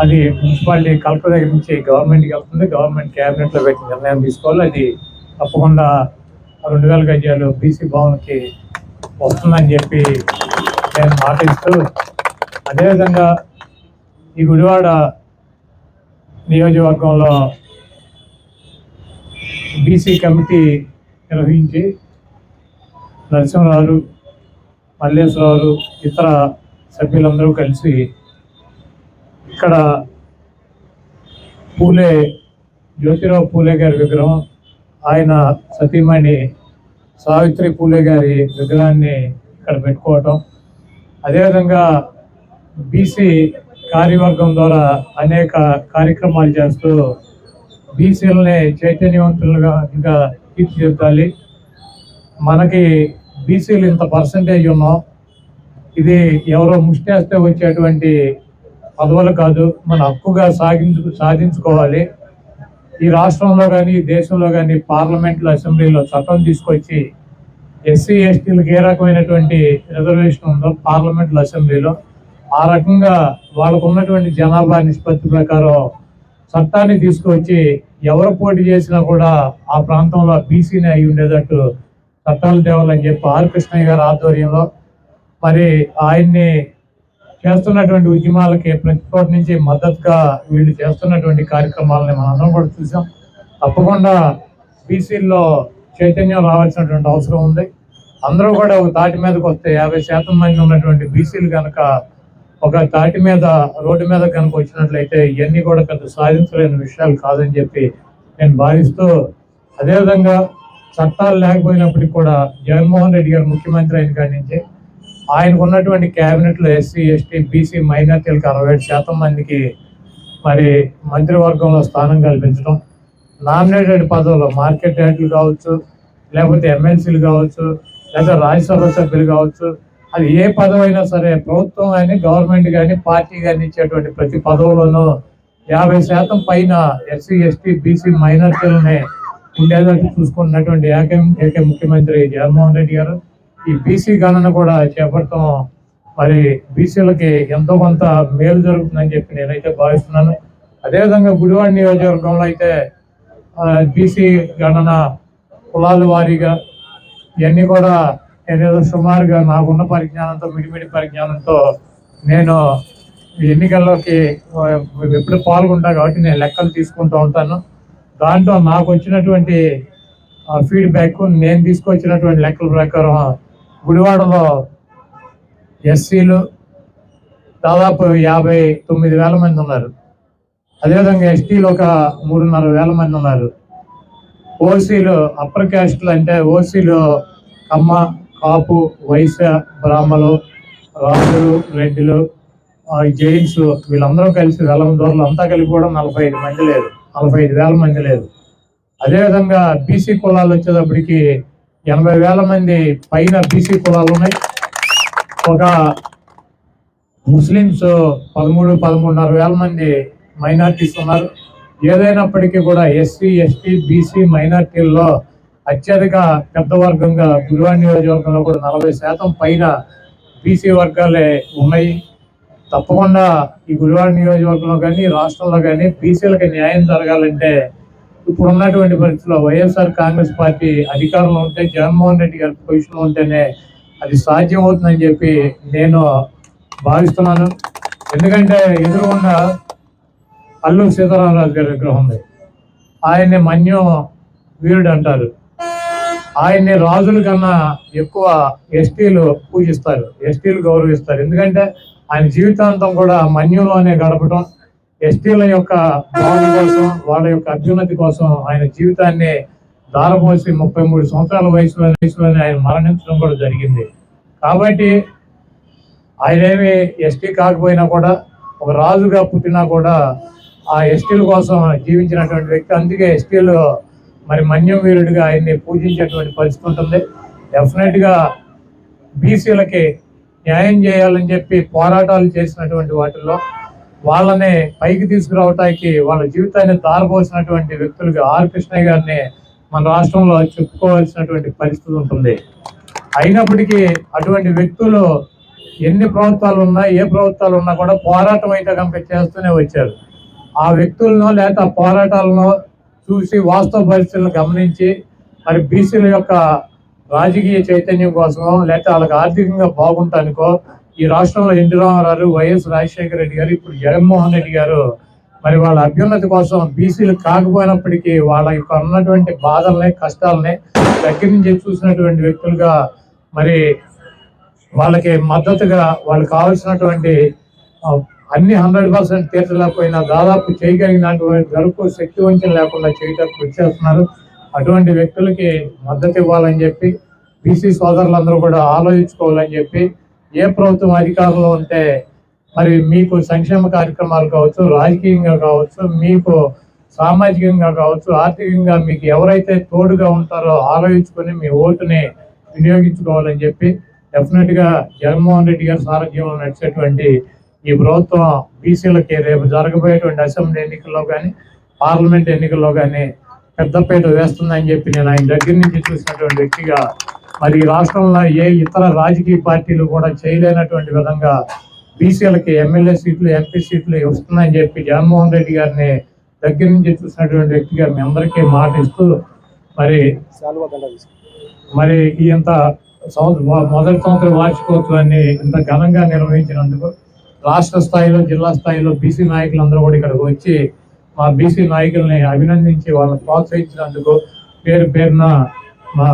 అది municipality collector దగ్గర నుంచి గవర్నమెంట్కి వెళ్తుంది. గవర్నమెంట్ క్యాబినెట్లో పెట్టి నిర్ణయం తీసుకోవాలి. అది తప్పకుండా 2000 గజాలు బీసీ భవన్కి వస్తుందని చెప్పి నేను మాటిస్తూ, అదేవిధంగా ఈ గుడివాడ నియోజకవర్గంలో బీసీ కమిటీ నిర్వహించి నరసింహరావు, మల్లేశ్వరరావు, ఇతర సభ్యులందరూ కలిసి ఇక్కడ జ్యోతిరావు పూలే గారి విగ్రహం, ఆయన సతీమణి సావిత్రి పూలే గారి విగ్రహాన్ని ఇక్కడ పెట్టుకోవటం, అదేవిధంగా బీసీ కార్యవర్గం ద్వారా అనేక కార్యక్రమాలు చేస్తూ బీసీలని చైతన్యవంతులుగా ఇంకా తీర్చిదిద్దాలి. మనకి బీసీలు ఇంత పర్సంటేజ్ ఉన్నాం, ఇది ఎవరో ముష్టేస్తే వచ్చేటువంటి పదవులు కాదు, మన హక్కుగా సాధించుకోవాలి. ఈ రాష్ట్రంలో కానీ దేశంలో కానీ పార్లమెంట్లో అసెంబ్లీలో చట్టం తీసుకొచ్చి ఎస్సీ ఎస్టీలకు ఏ రకమైనటువంటి రిజర్వేషన్ ఉందో పార్లమెంట్లో అసెంబ్లీలో ఆ రకంగా వాళ్ళకు ఉన్నటువంటి జనాభా నిష్పత్తి ప్రకారం చట్టాన్ని తీసుకొచ్చి ఎవరు పోటీ చేసినా కూడా ఆ ప్రాంతంలో బీసీని అయి ఉండేటట్టు చట్టాలు తేవాలని చెప్పి ఆర్ కృష్ణయ్య గారి ఆధ్వర్యంలో మరి ఆయన్ని చేస్తున్నటువంటి ఉద్యమాలకి ప్రతి చోట నుంచి మద్దతుగా వీళ్ళు చేస్తున్నటువంటి కార్యక్రమాలని మనందరం కూడా చూసాం. తప్పకుండా బీసీల్లో చైతన్యం రావాల్సినటువంటి అవసరం ఉంది. అందరూ కూడా ఒక తాటి మీదకి వస్తే 50% మంది ఉన్నటువంటి బీసీలు కనుక ఒక తాటి మీద రోడ్డు మీద కనుక వచ్చినట్లయితే ఇవన్నీ కూడా పెద్ద సాధించలేని విషయాలు కాదని చెప్పి నేను భావిస్తూ, అదేవిధంగా చట్టాలు లేకపోయినప్పటికీ కూడా జగన్మోహన్ రెడ్డి గారు ముఖ్యమంత్రి అయిన కాడి నుంచి ఆయనకు ఉన్నటువంటి క్యాబినెట్లో ఎస్సీ ఎస్టీ బీసీ మైనార్టీలకు 67% మందికి మరి మంత్రివర్గంలో స్థానం కల్పించడం, నామినేటెడ్ పదవులు మార్కెట్ రేట్లు కావచ్చు, లేకపోతే ఎమ్మెల్సీలు కావచ్చు, లేదా రాజ్యసభ సభ్యులు కావచ్చు, అది ఏ పదవి అయినా సరే ప్రభుత్వం కానీ గవర్నమెంట్ కానీ పార్టీ కానీ ఇచ్చేటువంటి ప్రతి పదవులను 50% పైన ఎస్సీ ఎస్టీ బీసీ మైనార్టీలని ఉండేటట్టు చూసుకున్నటువంటి ఏకైక ముఖ్యమంత్రి జగన్మోహన్ రెడ్డి గారు. ఈ బీసీ గణన కూడా చేపడటం మరి బీసీలకి ఎంతో కొంత మేలు జరుగుతుందని చెప్పి నేనైతే భావిస్తున్నాను. అదేవిధంగా గుడివాడ నియోజకవర్గంలో అయితే బీసీ గణన కులాల వారీగా ఇవన్నీ కూడా నేనేదో సుమారుగా నాకున్న పరిజ్ఞానంతో మిడిమిడి పరిజ్ఞానంతో నేను ఎన్నికల్లోకి ఎప్పుడు పాల్గొంటా కాబట్టి నేను లెక్కలు తీసుకుంటూ ఉంటాను. దాంట్లో నాకు వచ్చినటువంటి ఫీడ్బ్యాక్, నేను తీసుకొచ్చినటువంటి లెక్కల ప్రకారం గుడివాడలో ఎస్సీలు దాదాపు 59,000 మంది ఉన్నారు. అదేవిధంగా ఎస్టీలు ఒక 3,500 మంది ఉన్నారు. ఓసీలు అప్పర్ క్యాస్టులు అంటే ఓసీలు కమ్మ, కాపు, వైశ్య, బ్రాహ్మలు, రాజులు, రెడ్డిలు, జైన్స్ వీళ్ళందరూ కలిసి వెలందూరులు అంతా కలిపి కూడా 45,000 మంది లేదు. అదేవిధంగా బీసీ కులాలు వచ్చేటప్పటికి 80,000 మంది పైన బీసీ కులాలు ఉన్నాయి. ఒక ముస్లిమ్స్ 13,500 మంది మైనార్టీస్ ఉన్నారు. ఏదైనప్పటికీ కూడా ఎస్సీ ఎస్టీ బీసీ మైనార్టీల్లో అత్యధిక పెద్ద వర్గంగా గుడివాడ నియోజకవర్గంలో కూడా 40% పైన బీసీ వర్గాలే ఉన్నాయి. తప్పకుండా ఈ గుడివాడ నియోజకవర్గంలో కానీ రాష్ట్రంలో కానీ బీసీలకు న్యాయం జరగాలంటే ఇప్పుడు ఉన్నటువంటి పరిస్థితుల్లో వైఎస్ఆర్ కాంగ్రెస్ పార్టీ అధికారంలో ఉంటే, జగన్మోహన్ రెడ్డి గారి పొజిషన్లో ఉంటేనే అది సాధ్యం అవుతుందని చెప్పి నేను భావిస్తున్నాను. ఎందుకంటే ఎదురుగుండా అల్లూరి సీతారామరాజు గారి విగ్రహం ఉంది. ఆయన్ని మన్యం వీరుడు అంటారు. ఆయన్ని రాజుల కన్నా ఎక్కువ ఎస్టీలు పూజిస్తారు, ఎస్టీలు గౌరవిస్తారు. ఎందుకంటే ఆయన జీవితాంతం కూడా మన్యంలోనే గడపడం, ఎస్టీల యొక్క బాగు కోసం, వాళ్ళ యొక్క అభ్యున్నతి కోసం ఆయన జీవితాన్ని దారపోసి 33 సంవత్సరాల వయసులోనే ఆయన మరణించడం కూడా జరిగింది. కాబట్టి ఆయనేమి ఎస్టీ కాకపోయినా కూడా ఒక రాజుగా పుట్టినా కూడా ఆ ఎస్టీల కోసం జీవించినటువంటి వ్యక్తి. అందుకే ఎస్టీలు మరి మన్యం వీరుడిగా ఆయన్ని పూజించేటువంటి పరిస్థితి ఉంటుంది. డెఫినెట్గా బీసీలకి న్యాయం చేయాలని చెప్పి పోరాటాలు చేసినటువంటి వాటిల్లో వాళ్ళని పైకి తీసుకురావటానికి వాళ్ళ జీవితాన్ని దారపోసినటువంటి వ్యక్తులుగా ఆర్ కృష్ణయ్య గారిని మన రాష్ట్రంలో చెప్పుకోవాల్సినటువంటి పరిస్థితి ఉంటుంది. అయినప్పటికీ అటువంటి వ్యక్తులు ఎన్ని ప్రభుత్వాలు ఉన్నా ఏ ప్రభుత్వాలు ఉన్నా కూడా పోరాటం అయితే కనుక చేస్తూనే వచ్చారు. ఆ వ్యక్తులను లేకపోతే ఆ పోరాటాలను చూసి వాస్తవ పరిస్థితులను గమనించి మరి బీసీల యొక్క రాజకీయ చైతన్యం కోసమో లేకపోతే వాళ్ళకి ఆర్థికంగా బాగుంటానికో ఈ రాష్ట్రంలో ఎన్టీ రామారావు, వైఎస్ రాజశేఖర రెడ్డి గారు, ఇప్పుడు జగన్మోహన్ రెడ్డి గారు మరి వాళ్ళ అభ్యున్నతి కోసం బీసీలు కాకపోయినప్పటికీ వాళ్ళ యొక్క ఉన్నటువంటి బాధల్ని కష్టాలని దగ్గర నుంచి చూసినటువంటి వ్యక్తులుగా మరి వాళ్ళకి మద్దతుగా వాళ్ళు కావాల్సినటువంటి అన్ని 100% తీర్చలేకపోయినా దాదాపు చేయగలిగినటువంటి వరకు శక్తి వంచన లేకుండా చేయడానికి వచ్చేస్తున్నారు. అటువంటి వ్యక్తులకి మద్దతు ఇవ్వాలని చెప్పి బీసీ సోదరులందరూ కూడా ఆలోచించుకోవాలని చెప్పి ఏ ప్రభుత్వం అధికారంలో ఉంటే మరి మీకు సంక్షేమ కార్యక్రమాలు కావచ్చు, రాజకీయంగా కావచ్చు, మీకు సామాజికంగా కావచ్చు, ఆర్థికంగా మీకు ఎవరైతే తోడుగా ఉంటారో ఆలోచించుకొని మీ ఓటుని వినియోగించుకోవాలని చెప్పి డెఫినెట్గా జగన్మోహన్ రెడ్డి గారి సారథ్యంలో నడిచేటువంటి ఈ ప్రభుత్వం బీసీలకి రేపు జరగబోయేటువంటి అసెంబ్లీ ఎన్నికల్లో కానీ పార్లమెంట్ ఎన్నికల్లో కానీ పెద్దపీట వేస్తుందని చెప్పి నేను ఆయన దగ్గర నుంచి చూసినటువంటి వ్యక్తిగా మరి ఈ రాష్ట్రంలో ఏ ఇతర రాజకీయ పార్టీలు కూడా చేయలేనటువంటి విధంగా బీసీలకి ఎమ్మెల్యే సీట్లు, ఎంపీ సీట్లు వస్తుందని చెప్పి జగన్మోహన్ రెడ్డి గారిని దగ్గర నుంచి చూసినటువంటి వ్యక్తిగా మీ అందరికీ మాట ఇస్తూ మరి ఈ ఇంత మొదటి సంవత్సరం వార్షికోత్సవాన్ని ఇంత ఘనంగా నిర్వహించినందుకు రాష్ట్ర స్థాయిలో, జిల్లా స్థాయిలో బీసీ నాయకులందరూ కూడా ఇక్కడికి వచ్చి మా బీసీ నాయకుల్ని అభినందించి వాళ్ళని ప్రోత్సహించినందుకు పేరు పేరున మా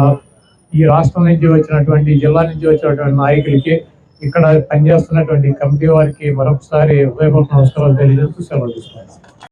ఈ రాష్ట్రం నుంచి వచ్చినటువంటి, జిల్లా నుంచి వచ్చినటువంటి నాయకులకి, ఇక్కడ పనిచేస్తున్నటువంటి కమిటీ వారికి మరొకసారి హృదయపూర్వక నమస్కారాలు తెలియజేస్తూ సెలవు తీసుకుంటాను.